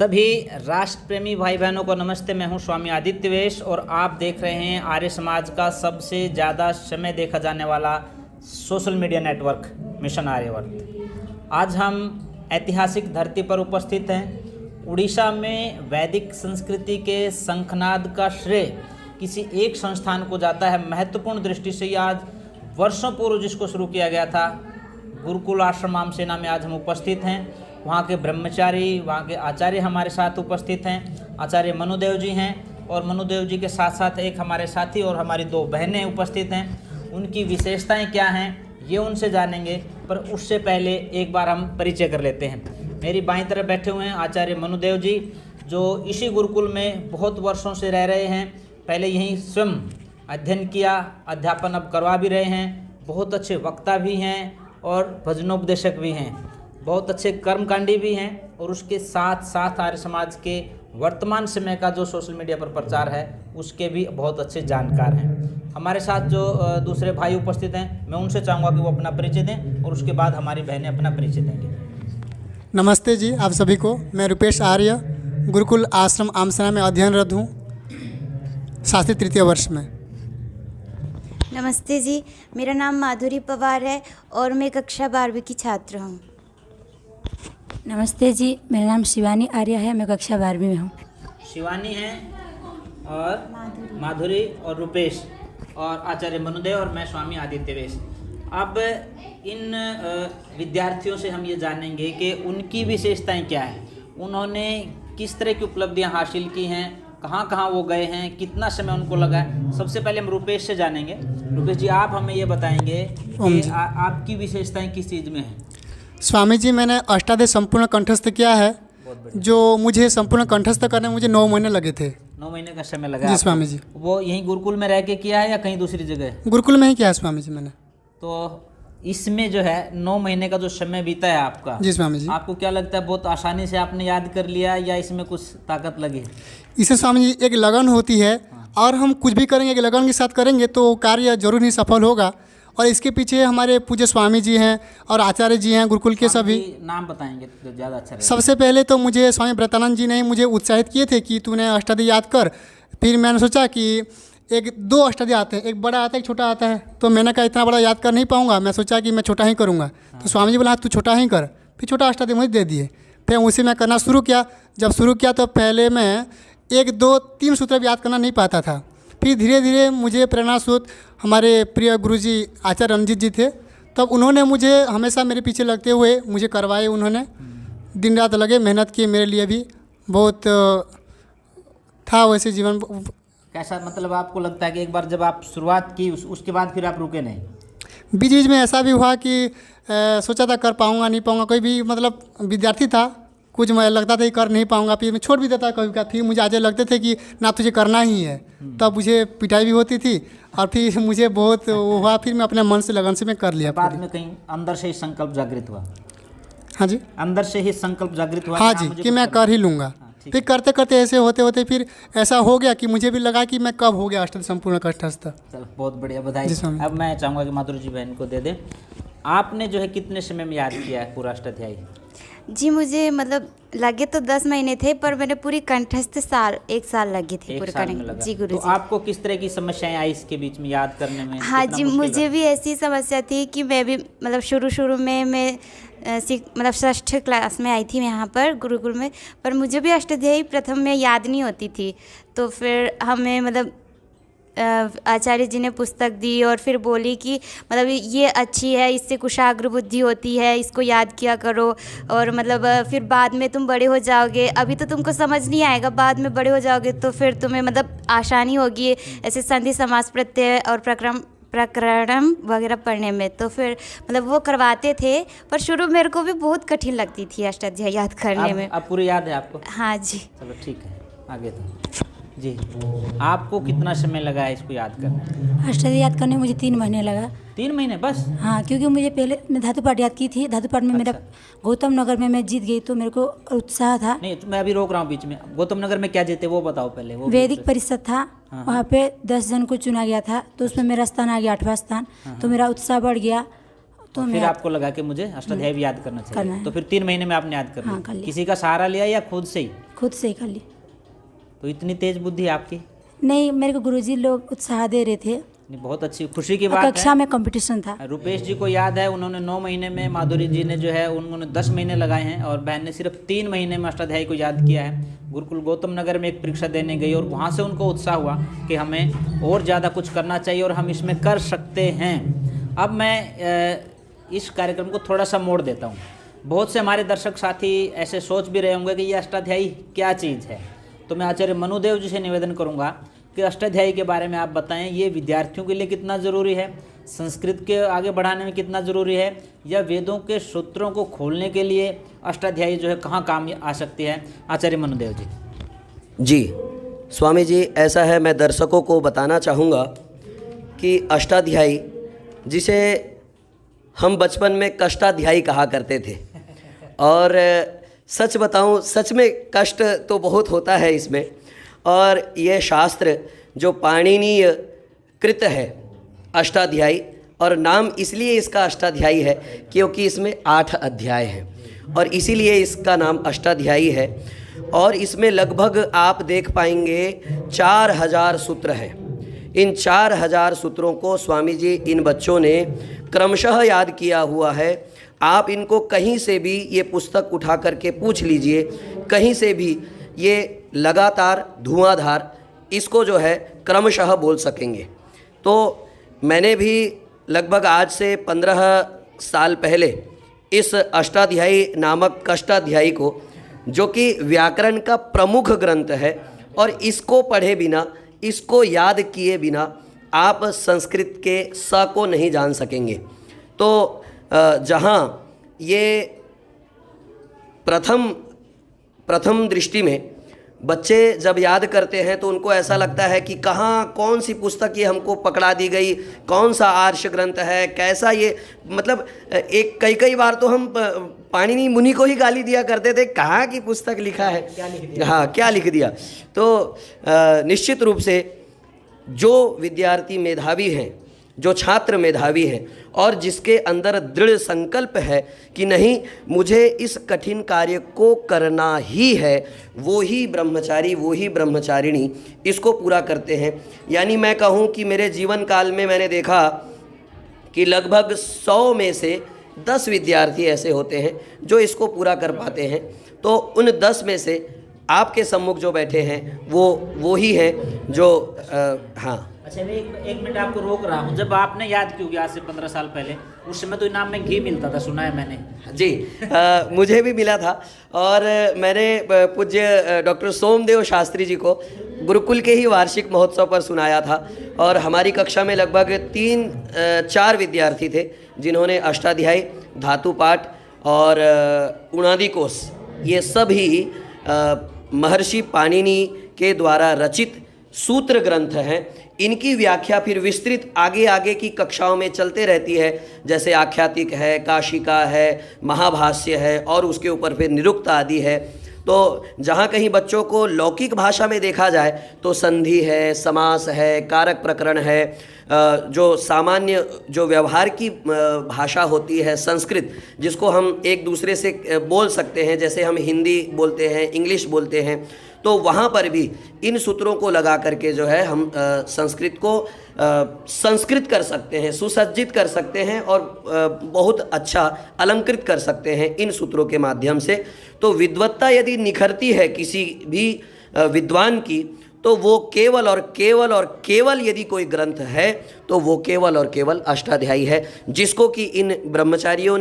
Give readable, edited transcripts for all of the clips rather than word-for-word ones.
सभी राष्ट्र प्रेमी भाई बहनों को नमस्ते। मैं हूं स्वामी आदित्य वेश और आप देख रहे हैं आर्य समाज का सबसे ज़्यादा समय देखा जाने वाला social media network mission Aryavarta. आज हम ऐतिहासिक धरती पर उपस्थित हैं। उड़ीसा में वैदिक संस्कृति के शंखनाद का श्रेय किसी एक संस्थान को जाता है। महत्वपूर्ण दृष्टि से आज वर्षों पूर्व जिसको शुरू किया गया था, गुरुकुल आश्रम आमसेना में आज हम उपस्थित हैं। वहाँ के ब्रह्मचारी, वहाँ के आचार्य हमारे साथ उपस्थित हैं। आचार्य मनुदेव जी हैं और मनुदेव जी के साथ साथ एक हमारे साथी और हमारी दो बहनें उपस्थित हैं। उनकी विशेषताएं क्या हैं ये उनसे जानेंगे, पर उससे पहले एक बार हम परिचय कर लेते हैं। मेरी बाईं तरफ बैठे हुए हैं आचार्य मनुदेव जी, जो इसी गुरुकुल में बहुत वर्षों से रह रहे हैं। पहले यहीं स्वयं अध्ययन किया, अध्यापन अब करवा भी रहे हैं। बहुत अच्छे वक्ता भी हैं और भजनोपदेशक भी हैं। बहुत अच्छे कर्मकांडी भी हैं और उसके साथ साथ आर्य समाज के वर्तमान समय का जो सोशल मीडिया पर प्रचार है उसके भी बहुत अच्छे जानकार हैं। हमारे साथ जो दूसरे भाई उपस्थित हैं, मैं उनसे चाहूँगा कि वो अपना परिचय दें और उसके बाद हमारी बहनें अपना परिचय देंगी। नमस्ते जी आप सभी को। मैं रुपेश आर्य गुरुकुल आश्रम आमसेना में अध्ययनरत हूँ, शास्त्री तृतीय वर्ष में। नमस्ते जी, मेरा नाम माधुरी पवार है और मैं कक्षा 12वीं की छात्र हूँ। नमस्ते जी, मेरा नाम शिवानी आर्य है, मैं कक्षा 12वीं में हूँ। शिवानी हैं और माधुरी और रुपेश और आचार्य मनुदेव और मैं स्वामी आदित्य वेश। अब इन विद्यार्थियों से हम ये जानेंगे कि उनकी विशेषताएं क्या हैं, उन्होंने किस तरह की उपलब्धियां हासिल की हैं, कहाँ कहाँ वो गए हैं, कितना समय उनको लगा है। सबसे पहले हम रुपेश से जानेंगे। रुपेश जी, आप हमें ये बताएंगे कि आपकी विशेषताएं किस चीज़ में हैं। स्वामी जी, मैंने अष्टादश संपूर्ण कंठस्थ किया है, जो मुझे संपूर्ण कंठस्थ करने में मुझे 9 महीने लगे थे। 9 महीने का समय लगा जी स्वामी जी। वो यहीं गुरुकुल में रह के किया है या कहीं दूसरी जगह? गुरुकुल में ही किया है स्वामी जी मैंने। तो इसमें जो है 9 महीने का जो समय बीता है आपका, जी स्वामी जी, आपको क्या लगता है बहुत आसानी से आपने याद कर लिया या इसमें कुछ ताकत लगी? इसे स्वामी जी एक लगन होती है और हम कुछ भी करेंगे, एक लगन के साथ करेंगे तो कार्य जरूर ही सफल होगा। और इसके पीछे हमारे पूज्य स्वामी जी हैं और आचार्य जी हैं गुरुकुल के सभी। नाम बताएंगे तो ज़्यादा अच्छा रहेगा। सबसे पहले तो मुझे स्वामी व्रतानंद जी ने मुझे उत्साहित किए थे कि तूने अष्टादश याद कर। फिर मैंने सोचा कि एक 2 अष्टादश आते हैं, एक बड़ा आता है एक छोटा आता है, तो मैंने कहा इतना बड़ा याद कर नहीं पाऊंगा, मैं सोचा कि मैं छोटा ही करूंगा। तो स्वामी जी बोला तू छोटा ही कर। फिर छोटा अष्टादश मुझे दे दिए। फिर उसी में करना शुरू किया। जब शुरू किया तो पहले मैं 1, 2, 3 सूत्र भी याद करना नहीं पाता था। फिर धीरे धीरे मुझे प्रेरणा स्रोत हमारे प्रिय गुरुजी आचार्य रणजीत जी थे, तब उन्होंने मुझे हमेशा मेरे पीछे लगते हुए मुझे करवाए। उन्होंने दिन रात लगे, मेहनत की, मेरे लिए भी बहुत था वैसे जीवन। कैसा मतलब आपको लगता है कि एक बार जब आप शुरुआत की उसके बाद फिर आप रुके नहीं? बीच बीच में ऐसा भी हुआ कि सोचा था कर पाऊँगा नहीं पाऊँगा। कोई भी मतलब विद्यार्थी था, कुछ मैं लगता था कि कर नहीं पाऊँगा, फिर मैं छोड़ भी देता कभी का। फिर मुझे आज लगते थे कि ना तुझे करना ही है, तब मुझे पिटाई भी होती थी और फिर मुझे बहुत हुआ। फिर मैं अपने मन से लगन से मैं कर लिया। बाद में कहीं अंदर से ही संकल्प जागृत हुआ? हाँ जी, अंदर से ही संकल्प जागृत हुआ? हाँ जी, कि मैं कर ही लूँगा। फिर करते करते ऐसे होते होते फिर ऐसा हो गया कि मुझे भी लगा कि मैं कब हो गया अष्टादश संपूर्ण कंठस्थ। चलो बहुत बढ़िया, बधाई। अब मैं चाहूँगा कि माधुरी जी बहन को दे दें। आपने जो है कितने समय में याद किया है पूरा अष्टाध्यायी? जी मुझे मतलब लगे तो 10 महीने थे, पर मैंने पूरी कंठस्थ 1 साल लगी थी पूरे करने। जी गुरु तो आपको किस तरह की समस्याएं आई इसके बीच में याद करने में? हाँ जी, मुझे भी ऐसी समस्या थी कि मैं भी मतलब शुरू में मैं मतलब 6th क्लास में आई थी यहाँ पर गुरुकुल में, पर मुझे भी अष्टाध्यायी प्रथम में याद नहीं होती थी। तो फिर हमें मतलब आचार्य जी ने पुस्तक दी और फिर बोली कि मतलब ये अच्छी है, इससे कुशाग्र बुद्धि होती है, इसको याद किया करो। और मतलब फिर बाद में तुम बड़े हो जाओगे, अभी तो तुमको समझ नहीं आएगा, बाद में बड़े हो जाओगे तो फिर तुम्हें मतलब आसानी होगी ऐसे संधि समास प्रत्यय और प्रकरणम वगैरह पढ़ने में। तो फिर मतलब वो करवाते थे, पर शुरू मेरे को भी बहुत कठिन लगती थी अष्टाध्यायी याद करने में। अब पूरी याद है आपको? हाँ जी। चलो ठीक है, आगे तो जी। आपको कितना समय लगा है इसको याद करने? अष्टादश याद करने में मुझे 3 महीने लगा। 3 महीने बस? हाँ, क्योंकि मुझे पहले मैं धातु पाठ याद की थी। धातु पाठ में मेरा गौतम नगर में मैं जीत गई तो मेरे को उत्साह था। नहीं तो मैं अभी रोक रहा हूँ बीच में। गौतम नगर में क्या जीते वो बताओ पहले। वो वैदिक परिषद था, वहाँ पे 10 जन को चुना गया था, तो उसमें मेरा स्थान आ गया 8वां स्थान। तो मेरा उत्साह बढ़ गया। तो फिर मैं आपको लगा कि मुझे अष्टाध्यायी भी याद करना करना चाहिए, है। तो फिर 3 महीने में आपने याद कर हाँ, कर लिया। लिया। किसी का सहारा लिया या खुद से ही? खुद से ही कर ली। तो इतनी तेज बुद्धि आपकी? नहीं, मेरे को गुरुजी लोग उत्साह दे रहे थे। नहीं, बहुत अच्छी खुशी की और बात कक्षा है। में कंपटीशन था। रुपेश जी को याद है, उन्होंने 9 महीने में, माधुरी जी ने जो है उन्होंने 10 महीने लगाए हैं, और बहन ने सिर्फ 3 महीने में अष्टाध्यायी को याद किया है। गुरुकुल गौतम नगर में एक परीक्षा देने गई और वहाँ से उनको उत्साह हुआ कि हमें और ज़्यादा कुछ करना चाहिए और हम इसमें कर सकते हैं। अब मैं इस कार्यक्रम को थोड़ा सा मोड़ देता हूँ। बहुत से हमारे दर्शक साथी ऐसे सोच भी रहे होंगे कि ये अष्टाध्यायी क्या चीज़ है, तो मैं आचार्य मनुदेव जी से निवेदन करूँगा कि अष्टाध्यायी के बारे में आप बताएं, ये विद्यार्थियों के लिए कितना ज़रूरी है, संस्कृत के आगे बढ़ाने में कितना ज़रूरी है, या वेदों के सूत्रों को खोलने के लिए अष्टाध्यायी जो है कहाँ काम आ सकती है। आचार्य मनुदेव जी। जी स्वामी जी, ऐसा है, मैं दर्शकों को बताना चाहूँगा कि अष्टाध्यायी, जिसे हम बचपन में कष्टाध्यायी कहा करते थे, और सच बताऊं, सच में कष्ट तो बहुत होता है इसमें। और ये शास्त्र जो पाणिनीय कृत है अष्टाध्यायी, और नाम इसलिए इसका अष्टाध्यायी है क्योंकि इसमें 8 अध्याय हैं और इसीलिए इसका नाम अष्टाध्यायी है। और इसमें लगभग आप देख पाएंगे 4000 सूत्र हैं। इन 4000 सूत्रों को स्वामी जी इन बच्चों ने क्रमशः याद किया हुआ है। आप इनको कहीं से भी ये पुस्तक उठा करके पूछ लीजिए, कहीं से भी ये लगातार धुआंधार इसको जो है क्रमशः बोल सकेंगे। तो मैंने भी लगभग आज से 15 साल पहले इस अष्टाध्यायी नामक कष्टाध्यायी को, जो कि व्याकरण का प्रमुख ग्रंथ है, और इसको पढ़े बिना, इसको याद किए बिना आप संस्कृत के स को नहीं जान सकेंगे। तो जहाँ ये प्रथम दृष्टि में बच्चे जब याद करते हैं तो उनको ऐसा लगता है कि कहाँ कौन सी पुस्तक ये हमको पकड़ा दी गई, कौन सा आर्ष ग्रंथ है, कैसा ये, मतलब एक कई बार तो हम पाणिनि मुनि को ही गाली दिया करते थे, कहाँ की पुस्तक लिखा है, हाँ क्या लिख दिया। तो निश्चित रूप से जो विद्यार्थी मेधावी हैं, जो छात्र मेधावी हैं, और जिसके अंदर दृढ़ संकल्प है कि नहीं मुझे इस कठिन कार्य को करना ही है, वो ही ब्रह्मचारी, वो ही ब्रह्मचारिणी इसको पूरा करते हैं। यानी मैं कहूँ कि मेरे जीवन काल में मैंने देखा कि लगभग 100 में से 10 विद्यार्थी ऐसे होते हैं जो इसको पूरा कर पाते हैं। तो उन 10 में से आपके सम्मुख जो बैठे हैं वो ही हैं जो हाँ। अच्छा, मैं एक मिनट आपको रोक रहा हूँ। जब आपने याद की होगी आज से 15 साल पहले, उस समय तो इनाम में घी मिलता था, सुना है मैंने जी। मुझे भी मिला था, और मैंने पूज्य डॉक्टर सोमदेव शास्त्री जी को गुरुकुल के ही वार्षिक महोत्सव पर सुनाया था। और हमारी कक्षा में लगभग 3-4 विद्यार्थी थे जिन्होंने अष्टाध्यायी, धातु पाठ और उणादि कोश, ये सब ही महर्षि पाणिनि के द्वारा रचित सूत्र ग्रंथ हैं। इनकी व्याख्या फिर विस्तृत आगे की कक्षाओं में चलते रहती है, जैसे आख्यातिक है, काशिका है, महाभाष्य है, और उसके ऊपर फिर निरुक्त आदि है। तो जहाँ कहीं बच्चों को लौकिक भाषा में देखा जाए तो संधि है, समास है, कारक प्रकरण है, जो सामान्य जो व्यवहार की भाषा होती है संस्कृत, जिसको हम एक दूसरे से बोल सकते हैं, जैसे हम हिंदी बोलते हैं, इंग्लिश बोलते हैं, तो वहाँ पर भी इन सूत्रों को लगा करके जो है हम संस्कृत को संस्कृत कर सकते हैं, सुसज्जित कर सकते हैं, और बहुत अच्छा अलंकृत कर सकते हैं इन सूत्रों के माध्यम से। तो विद्वत्ता यदि निखरती है किसी भी विद्वान की, तो वो केवल और केवल यदि कोई ग्रंथ है तो वो केवल और केवल अष्टाध्यायी है, जिसको कि इन ब्रह्मचारियों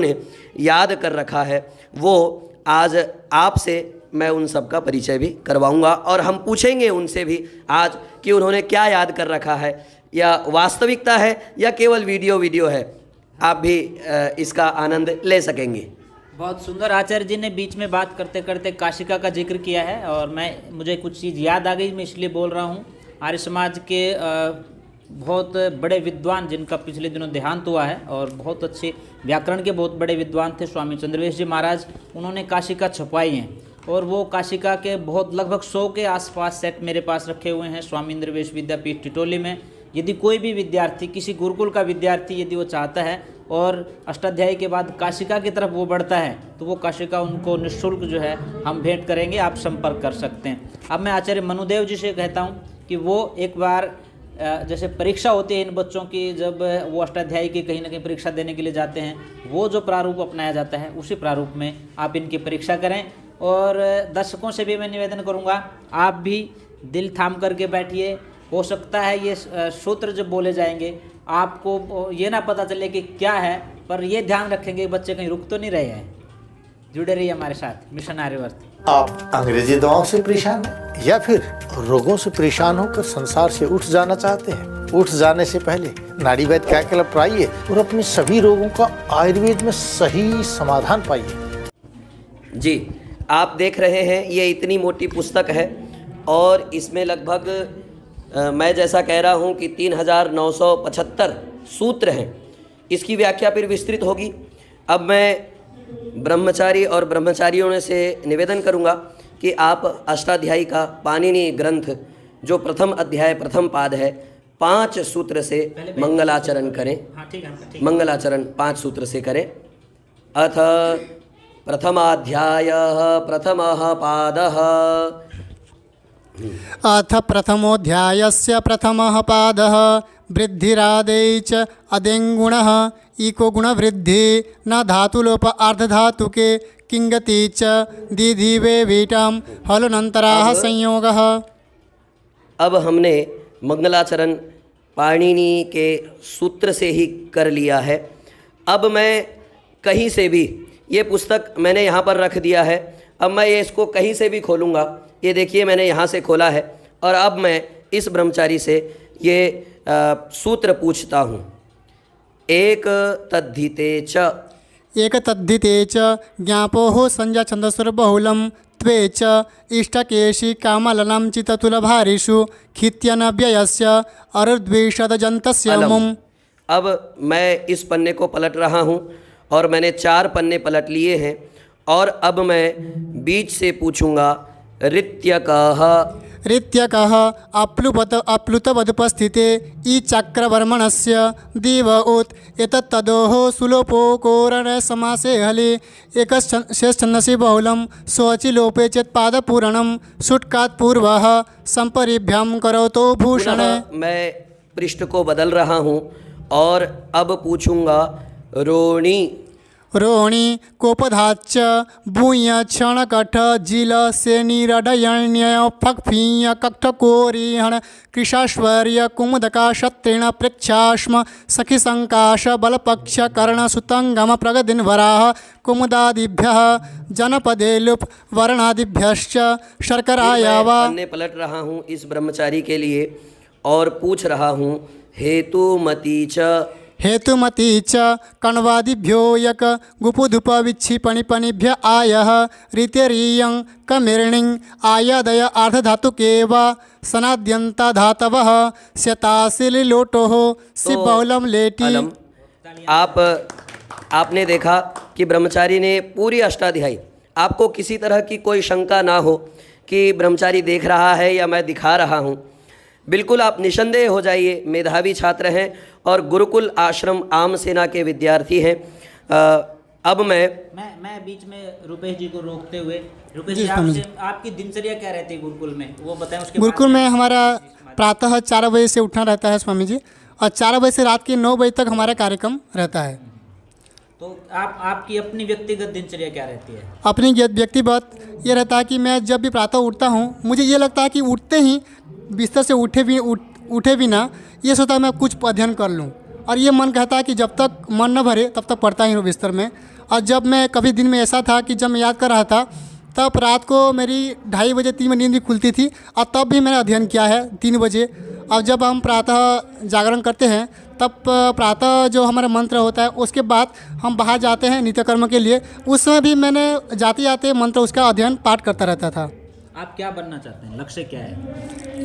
ने याद कर रखा है। वो आज आपसे मैं उन सब का परिचय भी करवाऊंगा, और हम पूछेंगे उनसे भी आज कि उन्होंने क्या याद कर रखा है, या वास्तविकता है या केवल वीडियो है। आप भी इसका आनंद ले सकेंगे। बहुत सुंदर। आचार्य जी ने बीच में बात करते करते काशिका का जिक्र किया है, और मुझे कुछ चीज़ याद आ गई, मैं इसलिए बोल रहा हूँ। आर्य समाज के बहुत बड़े विद्वान जिनका पिछले दिनों देहांत हुआ है, और बहुत अच्छे व्याकरण के बहुत बड़े विद्वान थे स्वामी चंद्रवेश जी महाराज, उन्होंने काशिका छपवाई हैं, और वो काशिका के बहुत लगभग 100 के आसपास सेट मेरे पास रखे हुए हैं स्वामी इंद्रवेश विद्यापीठ टिटोली में। यदि कोई भी विद्यार्थी, किसी गुरुकुल का विद्यार्थी, यदि वो चाहता है और अष्टाध्यायी के बाद काशिका की तरफ वो बढ़ता है तो वो काशिका उनको निःशुल्क जो है हम भेंट करेंगे, आप संपर्क कर सकते हैं। अब मैं आचार्य मनुदेव जी से कहता हूँ कि वो एक बार जैसे परीक्षा होती है इन बच्चों की, जब वो अष्टाध्यायी की कहीं ना कहीं परीक्षा देने के लिए जाते हैं, वो जो प्रारूप अपनाया जाता है उसी प्रारूप में आप इनकी परीक्षा करें। और दर्शकों से भी मैं निवेदन करूँगा, आप भी दिल थाम करके बैठिए। हो सकता है ये सूत्र जब बोले जाएंगे आपको ये ना पता चले कि क्या है, पर ये ध्यान रखेंगे बच्चे कहीं रुक तो नहीं रहे हैं। जुड़े रहिए हमारे साथ मिशन आर्यवर्त। आप अंग्रेजी दवाओं से परेशान हैं या फिर रोगों से परेशान होकर संसार से उठ जाना चाहते हैं? उठ जाने से पहले नाड़ी वैद्य क्या क्लब आइए और अपने सभी रोगों का आयुर्वेद में सही समाधान पाइए। जी, आप देख रहे हैं ये इतनी मोटी पुस्तक है और इसमें लगभग मैं जैसा कह रहा हूँ कि 3975 सूत्र हैं। इसकी व्याख्या फिर विस्तृत होगी। अब मैं ब्रह्मचारी और ब्रह्मचारियों से निवेदन करूँगा कि आप अष्टाध्यायी का पाणिनि ग्रंथ जो प्रथम अध्याय प्रथम पाद है 5 सूत्र से मंगलाचरण करें। मंगलाचरण 5 सूत्र से करें। अथ प्रथमाध्यायः प्रथमः पादः। अथ प्रथमोऽध्यायस्य प्रथमः पादः वृद्धिरादे च अदेङ्गुणः इको गुणवृद्धि न धातुलोप अर्धधातुके किंगति च दीधिवे वीटां हलनन्तराः संयोगः। अब हमने मंगलाचरण पाणिनि के सूत्र से ही कर लिया है। अब मैं कहीं से भी ये पुस्तक मैंने यहाँ पर रख दिया है। अब मैं ये इसको कहीं से भी खोलूँगा। ये देखिए मैंने यहाँ से खोला है और अब मैं इस ब्रह्मचारी से ये सूत्र पूछता हूँ। एक तद्धिते च। एक तद्धिते च ज्ञापोः संज्ञा छन्दस्वर बहुलं त्वे च इष्टकेशि कामलनं चित्ततुलभारिषु खित्यनव्ययस्य अरुद्विषदजन्तस्य मुम्। अब मैं इस पन्ने को पलट रहा हूँ और मैंने 4 पन्ने पलट लिए हैं और अब मैं बीच से पूछूंगा ऋत्यकः। ऋत्यकः अप्लुतवदुपस्थिते ई चक्रवर्मणस्य दिव उत एतत्तदोः सुलोपोकोरण समासे हले एकशेषछन्दसि बहुलं स्वचि लोपे चेत् पादपूरणं सुट्कात् पूर्वः संपरिभ्यां करोतो भूषणे। मैं पृष्ठ को बदल रहा हूँ और अब पूछूंगा रोणी। रोहिणी कोपधाच भूय क्षणकठ जिल सेनिरडयण्य फक्फीय कक्षकोरिहण कृशाश्वर्य कुमुदका शत्रेण प्रेक्षाश्म सखिसंकाश बलपक्ष कर्ण सुतंगम प्रगदिन्वराः कुमुदादिभ्यः जनपदे लुप वर्णादिभ्यश्च शर्करायावा। पन्ने पलट रहा हूँ इस ब्रह्मचारी के लिए और पूछ रहा हूँ हेतुमती च। हेतुमती च कण्वादिभ्यो यक गुपुधुप विच्छिपणिपणिभ्य आयः ऋतिरियं कमिर्णिं आयदय अर्धधातुके वा सनाद्यन्ता धातवः शतासिलिलोटोः सिबहुलं लेटि। आपने देखा कि ब्रह्मचारी ने पूरी अष्टाध्यायी, आपको किसी तरह की कोई शंका ना हो कि ब्रह्मचारी देख रहा है या मैं दिखा रहा हूँ। बिल्कुल आप निसंदेह हो जाइए, मेधावी छात्र हैं और गुरुकुल आश्रम आम सेना के विद्यार्थी हैं। अब मैं बीच में रुपेश जी को रोकते हुए, रुपेश जी आपकी दिनचर्या क्या रहती है गुरुकुल में, वो बताएं। उसके गुरुकुल में हमारा प्रातः 4 बजे से उठना रहता है स्वामी जी, और 4 बजे से रात के 9 बजे तक हमारा कार्यक्रम रहता है। तो आपकी अपनी व्यक्तिगत दिनचर्या क्या रहती है? अपनी व्यक्तिगत ये रहता है कि मैं जब भी प्रातः उठता हूँ, मुझे ये लगता है कि उठते ही बिस्तर से उठे भी ना, ये सोचता है मैं कुछ अध्ययन कर लूँ, और ये मन कहता है कि जब तक मन न भरे तब तक पढ़ता ही रहूँ बिस्तर में। और जब मैं कभी दिन में ऐसा था कि जब मैं याद कर रहा था, तब रात को मेरी 2:30 बजे 3 बजे नींद भी खुलती थी, और तब भी मैंने अध्ययन किया है 3 बजे। और जब हम प्रातः जागरण करते हैं तब प्रातः जो हमारा मंत्र होता है उसके बाद हम बाहर जाते हैं नित्यकर्म के लिए, उस समय भी मैंने जाते जाते मंत्र उसका अध्ययन पाठ करता रहता था। आप क्या बनना चाहते हैं, लक्ष्य क्या है?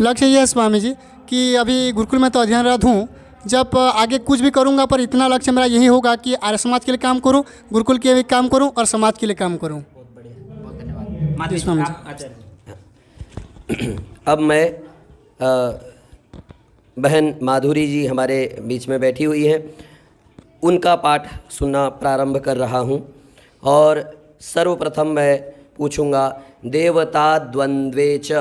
लक्ष्य ये है स्वामी जी कि अभी गुरुकुल में तो अध्ययनरत हूँ, जब आगे कुछ भी करूँगा पर इतना लक्ष्य मेरा यही होगा कि आर्य समाज के लिए काम करूँ, गुरुकुल के लिए काम करूँ और समाज के लिए काम करूँ। बहुत बढ़िया, बहुत धन्यवाद। अब मैं बहन माधुरी जी हमारे बीच में बैठी हुई हैं। उनका पाठ सुनना प्रारंभ कर रहा हूँ। और सर्वप्रथम मैं पूछूंगा देवता द्वंद्वे च।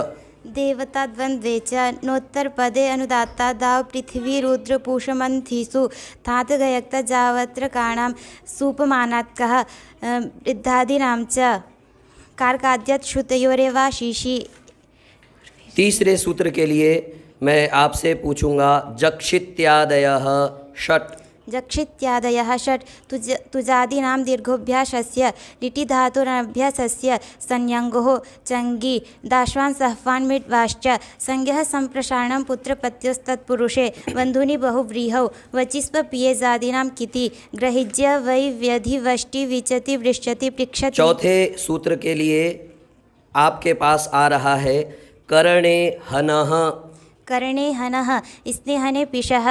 देवता द्वंद्वे च नोत्तर पदे अनुदात्ता दाव पृथ्वी रुद्र पूषमंथिषु तात गयक्त जावत्र काणाम सुपमानात्कः वृद्धादीनां च कारकाद्यत श्रुतयोरेवाशीषि। तीसरे सूत्र के लिए मैं आपसे पूछूंगा जक्षित्यादयः षट्। जक्षित्यादयः षट् तुजादीनां दीर्घोऽभ्यासस्य लिटि धातोरभ्यासस्य संयङ्गोः चङ्गी दाश्वान् सहवान् मिट्वाश्च संज्ञः सम्प्रसारणं पुत्रपत्योस्तत्पुरुषे बन्धूनि बहुव्रीहौ वचिस्वपियेजादीनां किति ग्रहिज्य वै व्यधिवष्टि विचति वृश्चति पृक्षति। चौथे सूत्र के लिए आपके पास आ रहा है कर्णे हनः। कर्णे हनः स्नेहने पिशः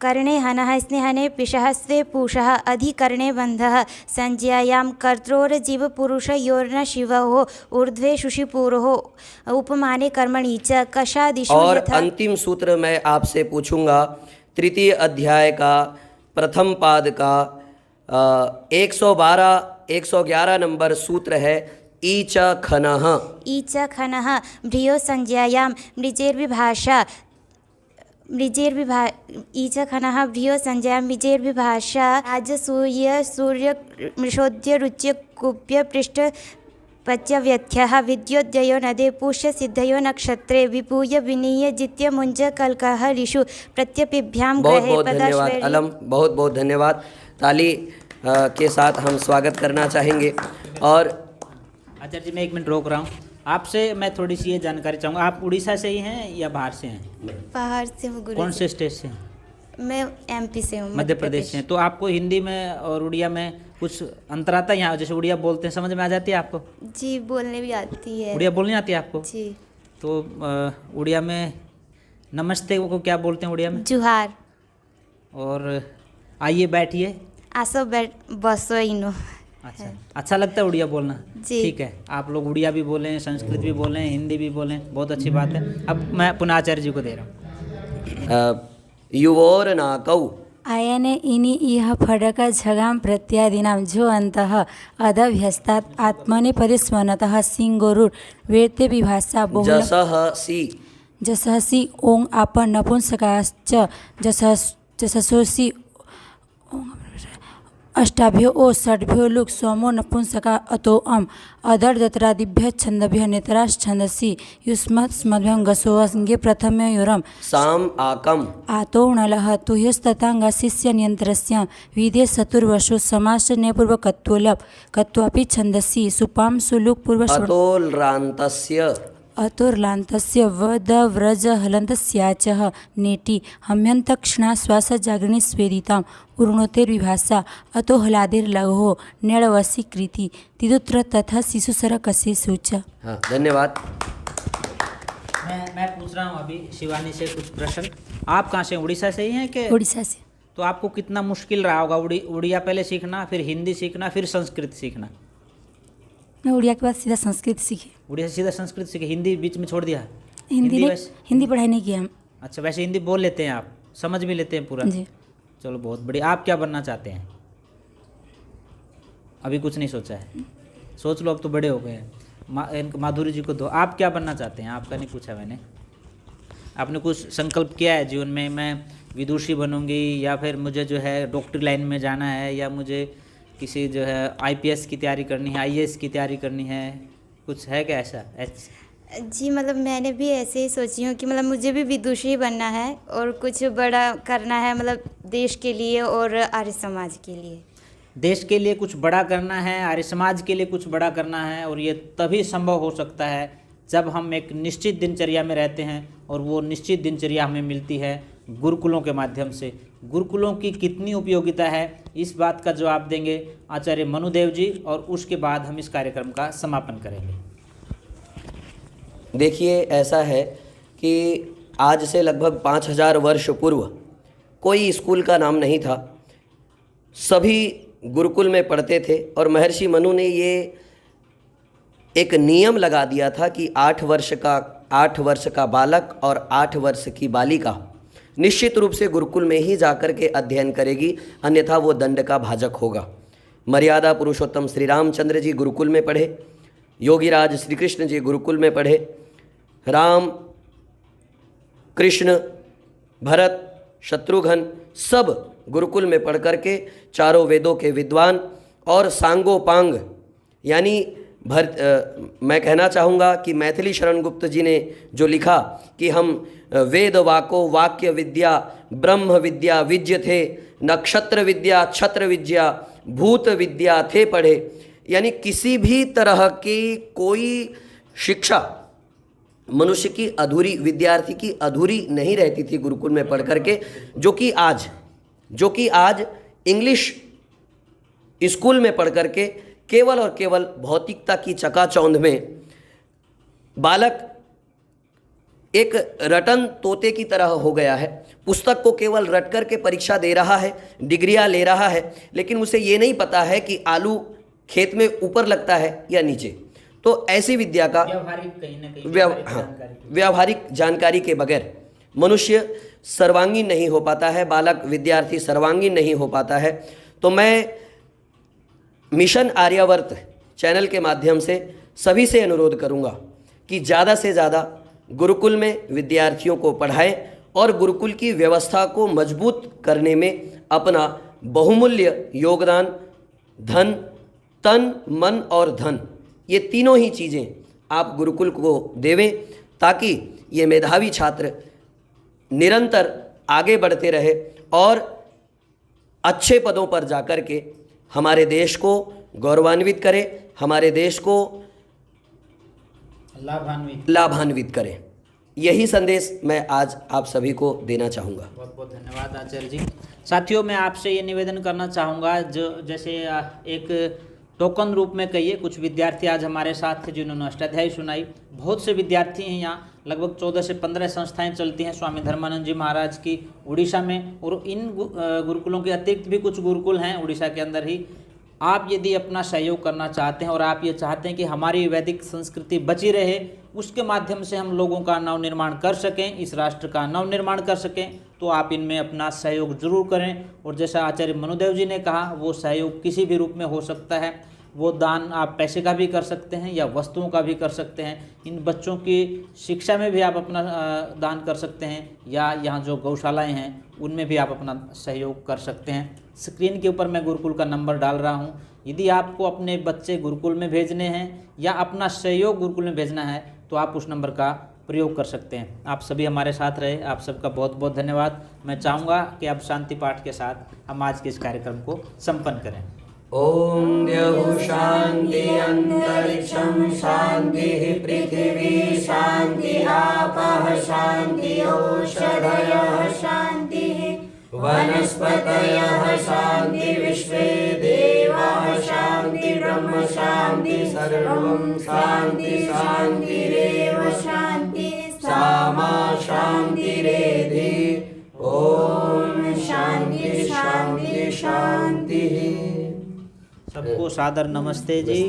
कर्णे हनः स्नेहने पिशः स्वे पूषः अधिकर्णे बन्धः संज्ञायां कर्त्रोर्जीवपुरुषयोर्न शिवोः ऊर्ध्वे शुशिपुरोः उपमाने कर्मणि च कषादिषु। और अंतिम सूत्र मैं आपसे पूछूंगा तृतीय अध्याय का प्रथम पाद का 111 नंबर सूत्र है ईच खनः। ईच खनः भ्रियो संज्ञायां मृजेर्विभाषा ईच खनः भ्रियो संज्ञायां मृजेर्विभाषा राजसूय सूर्य मृषोद्य रुच्य कुप्य पृष्ठ पच्यव्यथ्यः विद्योदयो नदे पुष्य सिद्धयो नक्षत्रे विपूय विनीय जित्य मुंज कलकः ऋषु प्रत्यपिभ्यां बहुत ग्रहे बहुत धन्यवाद अलम, बहुत बहुत धन्यवाद। ताली के साथ हम स्वागत करना चाहेंगे। और आचार्य जी मैं 1 मिनट रोक रहा हूँ, आपसे मैं थोड़ी सी ये जानकारी चाहूँगा, आप उड़ीसा से ही हैं या बाहर से हैं? बाहर से हूँ गुरु कौन जी। से स्टेट से हैं? मैं एमपी से हूँ, मध्य प्रदेश से हैं। तो आपको हिंदी में और उड़िया में कुछ अंतर आता है? यहाँ जैसे उड़िया बोलते हैं समझ में आ जाती है आपको? जी बोलने भी आती है। उड़िया बोलनी आती है आपको? जी। तो उड़िया में नमस्ते को क्या बोलते हैं उड़िया में? जुहार। और आइए बैठिए। आसो बैठ बसो इनो। अच्छा लगता है उड़िया बोलना? जी। ठीक है, आप लोग उड़िया भी बोलें, संस्कृत भी बोलें, हिंदी भी बोलें, बहुत अच्छी बात है। अब मैं पुनः आचार्य जी को दे रहा हूँ। युवोर नाकौ आयने इनि इह फडक झगाम प्रत्यादीनां जो अंतः अदभ्यस्तात् आत्मने परिस्मनतः सिंगोरुर वेत्ते विभाषा बहुल जसहसि ओं आप नपुंसकाश्च जससोसि अष्टाभ्यो ओ षड्भ्यो लुक सोमो नपुंसका अतो अम अदर्दत्रादिभ्य छंदभ्य नेतराश्छंदसि युष्मत्स्मभ्यं गसोऽंगे प्रथमयोरम साम आकम आतो नलः तुह्यस्ततांग शिष्य नियंत्रस्य विदे चतुर्वशो समास नेपूर्वकत्वलप कत्वापि छंदसि सुपाम सुलुक पूर्व अतोल्रान्तस्य अतुर्लान्तस्य वद व्रज हलन्तस्याचः नेटि हम्यन्तक्षणा श्वास जागरणी स्वेदिताम् उर्णोतेर्विभाषा अतो हलादेर्लघो नेड़वसी कृति तिदुत्र तथा शिशुसर कसे सूच। हाँ धन्यवाद। मैं पूछ रहा हूँ अभी शिवानी से कुछ प्रश्न। आप कहाँ से? उड़ीसा से ही हैं कि? उड़ीसा से। तो आपको कितना मुश्किल रहा होगा उड़िया पहले सीखना, फिर हिंदी सीखना, फिर संस्कृत सीखना? मैं उड़िया के बाद सीधा संस्कृत सीखी। उड़िया से सीधा संस्कृत सीखे, हिंदी बीच में छोड़ दिया? हिंदी पढ़ाई नहीं किया हम। अच्छा, वैसे हिंदी बोल लेते हैं आप, समझ भी लेते हैं पूरा? जी। चलो बहुत बढ़िया। आप क्या बनना चाहते हैं? अभी कुछ नहीं सोचा है? सोच लो, अब तो बड़े हो गए हैं। माधुरी जी को दो। आप क्या बनना चाहते हैं? आपका नहीं पूछा मैंने। आपने कुछ संकल्प किया है जीवन में, मैं विदुषी बनूंगी या फिर मुझे जो है डॉक्टरी लाइन में जाना है या मुझे किसी जो है आईपीएस की तैयारी करनी है, आईएएस की तैयारी करनी है, कुछ है क्या ऐसा? जी मतलब मैंने भी ऐसे ही सोची हूँ कि मतलब मुझे भी विदुषी बनना है और कुछ बड़ा करना है, मतलब देश के लिए और आर्य समाज के लिए। देश के लिए कुछ बड़ा करना है, आर्य समाज के लिए कुछ बड़ा करना है, और ये तभी संभव हो सकता है जब हम एक निश्चित दिनचर्या में रहते हैं, और वो निश्चित दिनचर्या हमें मिलती है गुरुकुलों के माध्यम से। गुरुकुलों की कितनी उपयोगिता है, इस बात का जवाब देंगे आचार्य मनुदेव जी, और उसके बाद हम इस कार्यक्रम का समापन करेंगे। देखिए, ऐसा है कि आज से लगभग 5000 वर्ष पूर्व कोई स्कूल का नाम नहीं था, सभी गुरुकुल में पढ़ते थे, और महर्षि मनु ने ये एक नियम लगा दिया था कि 8 वर्ष का बालक और 8 वर्ष की बालिका निश्चित रूप से गुरुकुल में ही जाकर के अध्ययन करेगी, अन्यथा वो दंड का भाजक होगा। मर्यादा पुरुषोत्तम श्री रामचंद्र जी गुरुकुल में पढ़े, योगीराज श्री कृष्ण जी गुरुकुल में पढ़े, राम कृष्ण भरत शत्रुघ्न सब गुरुकुल में पढ़ करके चारों वेदों के विद्वान और सांगोपांग यानी मैं कहना चाहूँगा कि मैथिली शरण गुप्त जी ने जो लिखा कि हम वेद वाको वाक्य विद्या ब्रह्म विद्या विज्य थे, नक्षत्र विद्या छत्र विद्या भूत विद्या थे पढ़े, यानी किसी भी तरह की कोई शिक्षा मनुष्य की अधूरी, विद्यार्थी की अधूरी नहीं रहती थी गुरुकुल में पढ़ करके, जो कि आज इंग्लिश स्कूल में पढ़ करके केवल और केवल भौतिकता की चकाचौंध में बालक एक रटन तोते की तरह हो गया है। पुस्तक को केवल रट कर के परीक्षा दे रहा है, डिग्रियां ले रहा है, लेकिन उसे ये नहीं पता है कि आलू खेत में ऊपर लगता है या नीचे। तो ऐसी विद्या का व्यावहारिक जानकारी के बगैर मनुष्य सर्वांगीण नहीं हो पाता है, बालक विद्यार्थी सर्वांगीण नहीं हो पाता है। तो मैं मिशन आर्यावर्त चैनल के माध्यम से सभी से अनुरोध करूंगा कि ज़्यादा से ज़्यादा गुरुकुल में विद्यार्थियों को पढ़ाएं और गुरुकुल की व्यवस्था को मजबूत करने में अपना बहुमूल्य योगदान, धन, तन, मन और धन, ये तीनों ही चीज़ें आप गुरुकुल को देवें, ताकि ये मेधावी छात्र निरंतर आगे बढ़ते रहे और अच्छे पदों पर जाकर के हमारे देश को गौरवान्वित करे, हमारे देश को लाभान्वित करें। यही संदेश मैं आज आप सभी को देना चाहूँगा। बहुत बहुत धन्यवाद आचार्य जी। साथियों, मैं आपसे ये निवेदन करना चाहूँगा, जो जैसे एक टोकन रूप में कहिए, कुछ विद्यार्थी आज हमारे साथ थे जिन्होंने अष्टाध्यायी सुनाई। बहुत से विद्यार्थी हैं यहाँ, लगभग 14 से 15 संस्थाएं चलती हैं स्वामी धर्मानंद जी महाराज की उड़ीसा में, और इन गुरुकुलों के अतिरिक्त भी कुछ गुरुकुल हैं उड़ीसा के अंदर ही। आप यदि अपना सहयोग करना चाहते हैं और आप ये चाहते हैं कि हमारी वैदिक संस्कृति बची रहे, उसके माध्यम से हम लोगों का नवनिर्माण कर सकें, इस राष्ट्र का नवनिर्माण कर सकें, तो आप इनमें अपना सहयोग जरूर करें। और जैसा आचार्य मनुदेव जी ने कहा, वो सहयोग किसी भी रूप में हो सकता है। वो दान आप पैसे का भी कर सकते हैं या वस्तुओं का भी कर सकते हैं। इन बच्चों की शिक्षा में भी आप अपना दान कर सकते हैं, या यहाँ जो गौशालाएं हैं उनमें भी आप अपना सहयोग कर सकते हैं। स्क्रीन के ऊपर मैं गुरुकुल का नंबर डाल रहा हूँ। यदि आपको अपने बच्चे गुरुकुल में भेजने हैं या अपना सहयोग गुरुकुल में भेजना है, तो आप उस नंबर का प्रयोग कर सकते हैं। आप सभी हमारे साथ रहे, आप सबका बहुत बहुत धन्यवाद। मैं चाहूँगा कि आप शांति पाठ के साथ हम आज के इस कार्यक्रम को संपन्न करें। ओम द्यौः शांति अंतरिक्षं शांति पृथिवी शांति आपः शांति औषधयः शांति वनस्पतयः शांति विश्वे देवाः शांति ब्रह्म शांति सर्वं शांति शांतिरेव शांति सामा शांतिरेधि। ओम शांति शांति शांति। सबको सादर नमस्ते जी,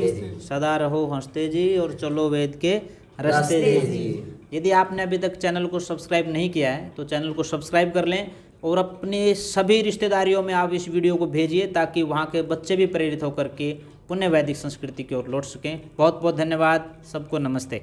सदा रहो हंसते जी और चलो वेद के रास्ते जी। यदि आपने अभी तक चैनल को सब्सक्राइब नहीं किया है तो चैनल को सब्सक्राइब कर लें और अपने सभी रिश्तेदारियों में आप इस वीडियो को भेजिए, ताकि वहाँ के बच्चे भी प्रेरित होकर के पुण्य वैदिक संस्कृति की ओर लौट सकें। बहुत बहुत धन्यवाद, सबको नमस्ते।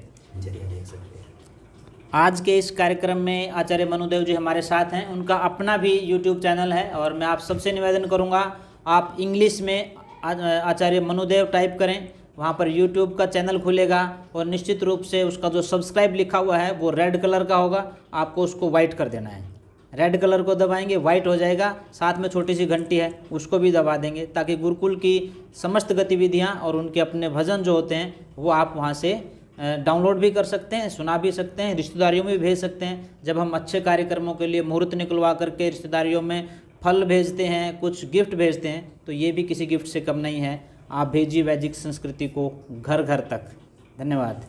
आज के इस कार्यक्रम में आचार्य मनुदेव जी हमारे साथ हैं। उनका अपना भी यूट्यूब चैनल है और मैं आप सबसे निवेदन करूँगा, आप इंग्लिश में आचार्य मनुदेव टाइप करें, वहाँ पर यूट्यूब का चैनल खुलेगा और निश्चित रूप से उसका जो सब्सक्राइब लिखा हुआ है वो रेड कलर का होगा, आपको उसको वाइट कर देना है। रेड कलर को दबाएंगे, वाइट हो जाएगा। साथ में छोटी सी घंटी है, उसको भी दबा देंगे, ताकि गुरुकुल की समस्त गतिविधियाँ और उनके अपने भजन जो होते हैं वो आप वहाँ से डाउनलोड भी कर सकते हैं, सुना भी सकते हैं, रिश्तेदारियों में भी भेज सकते हैं। जब हम अच्छे कार्यक्रमों के लिए मुहूर्त निकलवा करके रिश्तेदारियों में फल भेजते हैं, कुछ गिफ्ट भेजते हैं, तो ये भी किसी गिफ्ट से कम नहीं है। आप भेजिए वैदिक संस्कृति को घर घर तक। धन्यवाद।